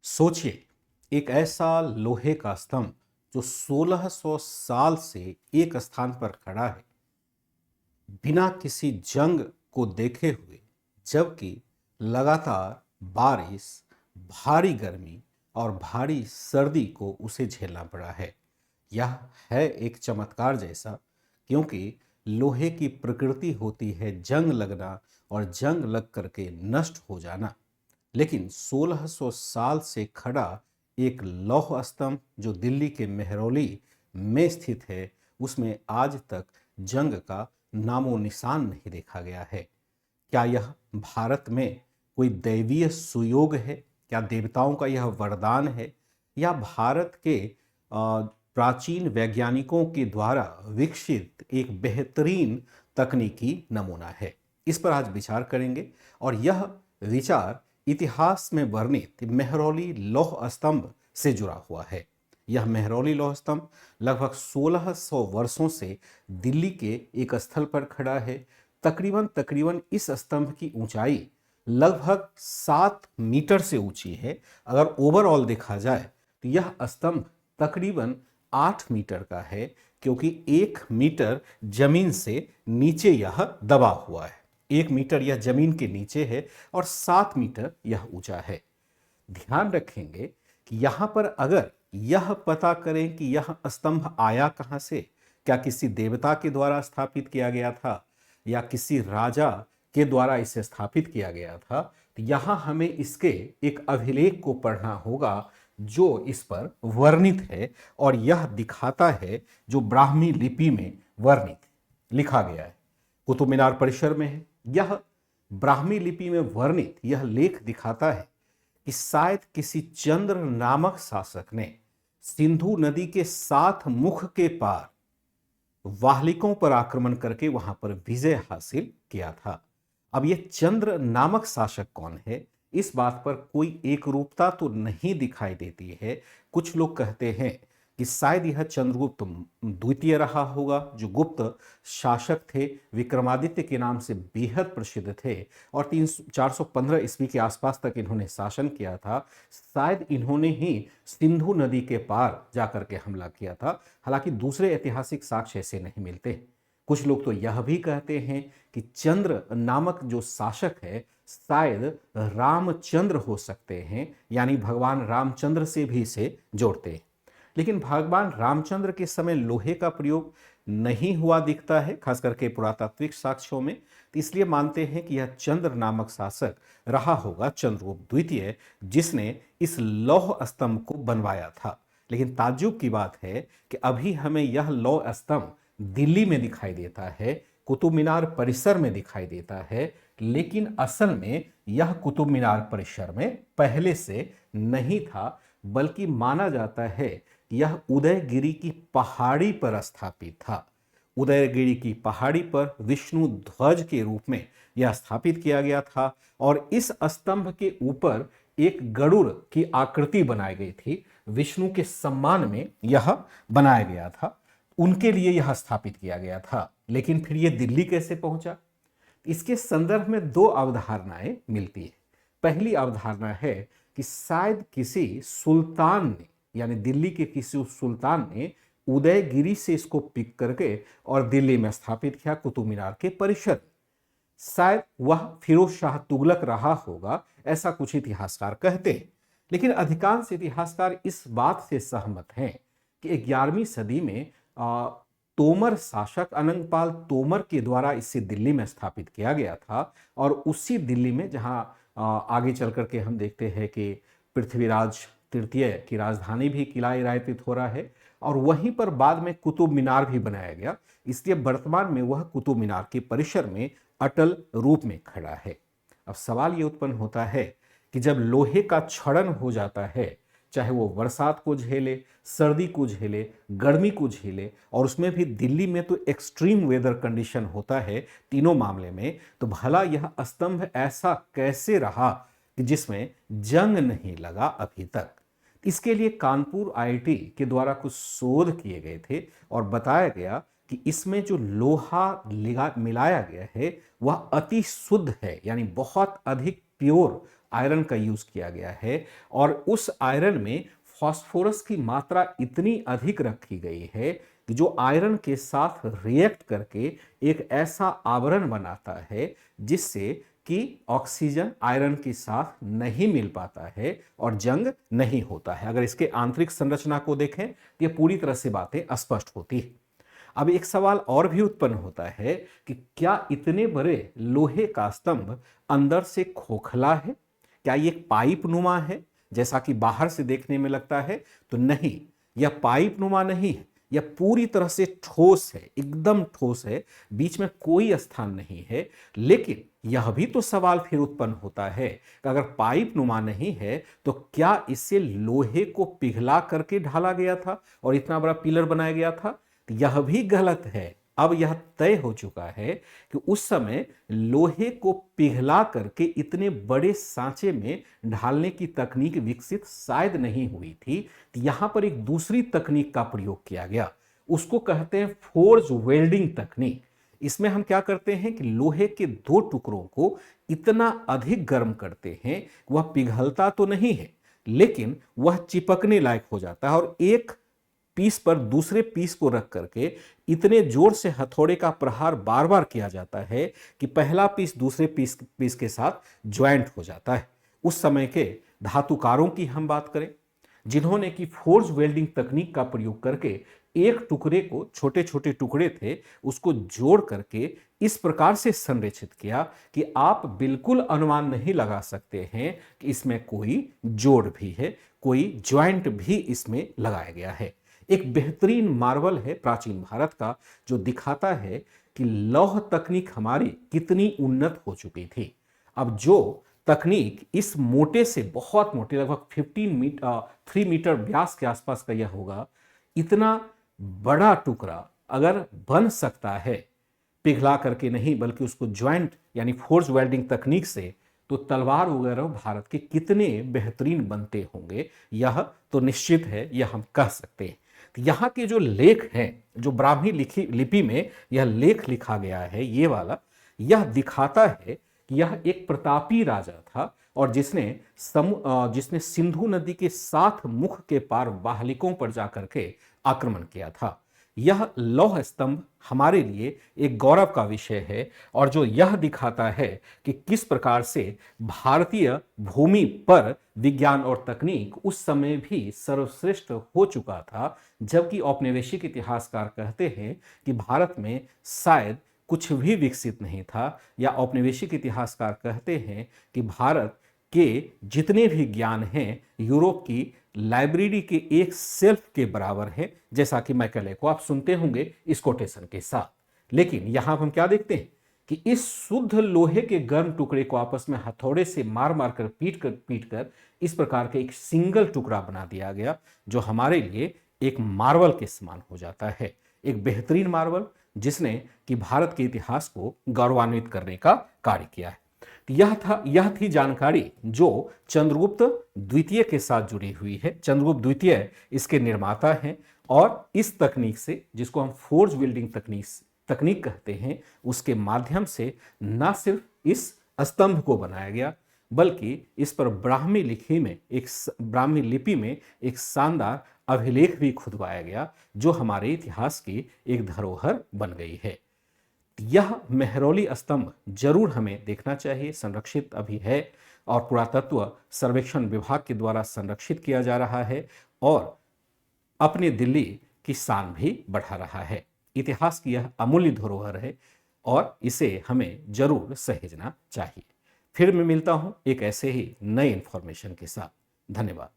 सोचिए, एक ऐसा लोहे का स्तंभ जो 1600 साल से एक स्थान पर खड़ा है, बिना किसी जंग को देखे हुए, जबकि लगातार बारिश, भारी गर्मी और भारी सर्दी को उसे झेलना पड़ा है। यह है एक चमत्कार जैसा, क्योंकि लोहे की प्रकृति होती है जंग लगना और जंग लग करके नष्ट हो जाना। लेकिन 1600 साल से खड़ा एक लौह स्तंभ जो दिल्ली के मेहरौली में स्थित है, उसमें आज तक जंग का नामो निशान नहीं देखा गया है। क्या यह भारत में कोई दैवीय सुयोग है? क्या देवताओं का यह वरदान है, या भारत के प्राचीन वैज्ञानिकों के द्वारा विकसित एक बेहतरीन तकनीकी नमूना है? इस पर आज विचार करेंगे। और यह विचार इतिहास में वर्णित मेहरौली लौह स्तंभ से जुड़ा हुआ है। यह मेहरौली लौह स्तंभ लगभग 1600 वर्षों से दिल्ली के एक स्थल पर खड़ा है। तकरीबन तकरीबन इस स्तंभ की ऊंचाई लगभग 7 मीटर से ऊंची है। अगर ओवरऑल देखा जाए तो यह स्तंभ तकरीबन 8 मीटर का है, क्योंकि 1 मीटर जमीन से नीचे यह दबा हुआ है। 1 मीटर यह जमीन के नीचे है और 7 मीटर यह ऊंचा है। ध्यान रखेंगे कि यहां पर अगर यह पता करें कि यह स्तंभ आया कहां से, क्या किसी देवता के द्वारा स्थापित किया गया था या किसी राजा के द्वारा इसे स्थापित किया गया था, तो यहां हमें इसके एक अभिलेख को पढ़ना होगा जो इस पर वर्णित है। और यह दिखाता है, जो ब्राह्मी लिपि में वर्णित लिखा गया है, कुतुब मीनार परिसर में है। यह ब्राह्मी लिपि में वर्णित यह लेख दिखाता है कि शायद किसी चंद्र नामक शासक ने सिंधु नदी के 7 मुख के पार वाहलिकों पर आक्रमण करके वहां पर विजय हासिल किया था। अब यह चंद्र नामक शासक कौन है, इस बात पर कोई एकरूपता तो नहीं दिखाई देती है। कुछ लोग कहते हैं कि शायद यह चंद्रगुप्त द्वितीय रहा होगा, जो गुप्त शासक थे, विक्रमादित्य के नाम से बेहद प्रसिद्ध थे और 415 ईस्वी के आसपास तक इन्होंने शासन किया था। शायद इन्होंने ही सिंधु नदी के पार जाकर के हमला किया था। हालांकि दूसरे ऐतिहासिक साक्ष्य ऐसे नहीं मिलते। कुछ लोग तो यह भी कहते हैं कि चंद्र नामक जो शासक है शायद रामचंद्र हो सकते हैं, यानी भगवान रामचंद्र से भी इसे जोड़ते हैं। लेकिन भगवान रामचंद्र के समय लोहे का प्रयोग नहीं हुआ दिखता है, खास करके पुरातात्विक साक्ष्यों में। तो इसलिए मानते हैं कि यह चंद्र नामक शासक रहा होगा, चंद्रगुप्त द्वितीय, जिसने इस लौह स्तंभ को बनवाया था। लेकिन ताज्जुब की बात है कि अभी हमें यह लौह स्तंभ दिल्ली में दिखाई देता है, कुतुब मीनार परिसर में दिखाई देता है, लेकिन असल में यह कुतुब मीनार परिसर में पहले से नहीं था, बल्कि माना जाता है यह उदयगिरी की पहाड़ी पर स्थापित था। उदयगिरी की पहाड़ी पर विष्णु ध्वज के रूप में यह स्थापित किया गया था और इस स्तंभ के ऊपर एक गरुड़ की आकृति बनाई गई थी। विष्णु के सम्मान में यह बनाया गया था, उनके लिए यह स्थापित किया गया था। लेकिन फिर यह दिल्ली कैसे पहुंचा? इसके संदर्भ में 2 अवधारणाएं मिलती है। पहली अवधारणा है कि शायद किसी सुल्तान ने, यानी दिल्ली के किसी सुल्तान ने उदयगिरी से इसको पिक करके और दिल्ली में स्थापित किया, कुतुब मीनार के परिसर। शायद वह फिरोज शाह तुगलक रहा होगा, ऐसा कुछ इतिहासकार कहते हैं। लेकिन अधिकांश इतिहासकार इस बात से सहमत हैं कि 11वीं सदी में तोमर शासक अनंगपाल तोमर के द्वारा इसे दिल्ली में स्थापित किया गया था। और उसी दिल्ली में जहां आगे चल करके हम देखते हैं कि पृथ्वीराज तृतीय की राजधानी भी किला रायतीत हो रहा है, और वहीं पर बाद में कुतुब मीनार भी बनाया गया। इसलिए वर्तमान में वह कुतुब मीनार के परिसर में अटल रूप में खड़ा है। अब सवाल ये उत्पन्न होता है कि जब लोहे का क्षरण हो जाता है, चाहे वो बरसात को झेले, सर्दी को झेले, गर्मी को झेले, और उसमें भी दिल्ली में तो एक्सट्रीम वेदर कंडीशन होता है तीनों मामले में, तो भला यह स्तंभ ऐसा कैसे रहा कि जिसमें जंग नहीं लगा अभी तक? इसके लिए कानपुर आईआईटी के द्वारा कुछ शोध किए गए थे और बताया गया कि इसमें जो लोहा मिलाया गया है वह अति शुद्ध है, यानी बहुत अधिक प्योर आयरन का यूज किया गया है और उस आयरन में फास्फोरस की मात्रा इतनी अधिक रखी गई है कि जो आयरन के साथ रिएक्ट करके एक ऐसा आवरण बनाता है जिससे कि ऑक्सीजन आयरन के साथ नहीं मिल पाता है और जंग नहीं होता है। अगर इसके आंतरिक संरचना को देखें तो ये पूरी तरह से बातें स्पष्ट होती है। अब एक सवाल और भी उत्पन्न होता है कि क्या इतने बड़े लोहे का स्तंभ अंदर से खोखला है? क्या ये एक पाइप नुमा है जैसा कि बाहर से देखने में लगता है? तो नहीं, यह पाइप नुमा नहीं है, यह पूरी तरह से ठोस है, एकदम ठोस है, बीच में कोई स्थान नहीं है। लेकिन यह भी तो सवाल फिर उत्पन्न होता है कि अगर पाइप नुमा नहीं है तो क्या इसे लोहे को पिघला करके ढाला गया था और इतना बड़ा पिलर बनाया गया था? यह भी गलत है। अब यह तय हो चुका है कि उस समय लोहे को पिघला करके इतने बड़े सांचे में ढालने की तकनीक विकसित शायद नहीं हुई थी। तो यहां पर एक दूसरी तकनीक का प्रयोग किया गया, उसको कहते हैं फोर्ज वेल्डिंग तकनीक। इसमें हम क्या करते हैं कि लोहे के दो टुकड़ों को इतना अधिक गर्म करते हैं, वह पिघलता तो नहीं है लेकिन वह चिपकने लायक हो जाता है और एक पीस पर दूसरे पीस को रख करके इतने जोर से हथौड़े का प्रहार बार बार किया जाता है कि पहला पीस दूसरे पीस के साथ ज्वाइंट हो जाता है। उस समय के धातुकारों की हम बात करें जिन्होंने की फोर्ज वेल्डिंग तकनीक का प्रयोग करके एक टुकड़े को, छोटे छोटे टुकड़े थे, उसको जोड़ करके इस प्रकार से संरेखित किया कि आप बिल्कुल अनुमान नहीं लगा सकते हैं कि इसमें कोई जोड़ भी है, कोई ज्वाइंट भी इसमें लगाया गया है। एक बेहतरीन मार्वल है प्राचीन भारत का जो दिखाता है कि लौह तकनीक हमारी कितनी उन्नत हो चुकी थी। अब जो तकनीक इस मोटे से बहुत मोटे, लगभग 3 मीटर व्यास के आसपास का यह होगा, इतना बड़ा टुकड़ा अगर बन सकता है पिघला करके नहीं बल्कि उसको ज्वाइंट यानी फोर्ज वेल्डिंग तकनीक से, तो तलवार वगैरह भारत के कितने बेहतरीन बनते होंगे यह तो निश्चित है, यह हम कह सकते हैं। तो यहाँ के जो लेख हैं, जो ब्राह्मी लिपि में यह लेख लिखा गया है, ये वाला, यह दिखाता है कि यह एक प्रतापी राजा था और जिसने सिंधु नदी के 7 मुख के पार वाहलिकों पर जाकर के आक्रमण किया था। यह लौह स्तंभ हमारे लिए एक गौरव का विषय है और जो यह दिखाता है कि किस प्रकार से भारतीय भूमि पर विज्ञान और तकनीक उस समय भी सर्वश्रेष्ठ हो चुका था, जबकि औपनिवेशिक इतिहासकार कहते हैं कि भारत में शायद कुछ भी विकसित नहीं था, या औपनिवेशिक इतिहासकार कहते हैं कि भारत के जितने भी ज्ञान हैं यूरोप की लाइब्रेरी के एक सेल्फ के बराबर है, जैसा कि मैकेले को आप सुनते होंगे इस कोटेशन के साथ। लेकिन यहां हम क्या देखते हैं कि इस शुद्ध लोहे के गर्म टुकड़े को आपस में हथौड़े से मार मार कर पीट कर इस प्रकार के एक सिंगल टुकड़ा बना दिया गया, जो हमारे लिए एक मार्वल के समान हो जाता है, एक बेहतरीन मार्वल जिसने कि भारत के इतिहास को गौरवान्वित करने का कार्य किया है। यह थी जानकारी जो चंद्रगुप्त द्वितीय के साथ जुड़ी हुई है। चंद्रगुप्त द्वितीय इसके निर्माता हैं और इस तकनीक से, जिसको हम फोर्ज वेल्डिंग तकनीक कहते हैं, उसके माध्यम से न सिर्फ इस स्तंभ को बनाया गया बल्कि इस पर ब्राह्मी लिपि में एक शानदार अभिलेख भी खुदवाया गया, जो हमारे इतिहास की एक धरोहर बन गई है। यह मेहरौली स्तंभ जरूर हमें देखना चाहिए, संरक्षित अभी है और पुरातत्व सर्वेक्षण विभाग के द्वारा संरक्षित किया जा रहा है और अपने दिल्ली की शान भी बढ़ा रहा है। इतिहास की यह अमूल्य धरोहर है और इसे हमें जरूर सहेजना चाहिए। फिर मैं मिलता हूं एक ऐसे ही नए इंफॉर्मेशन के साथ। धन्यवाद।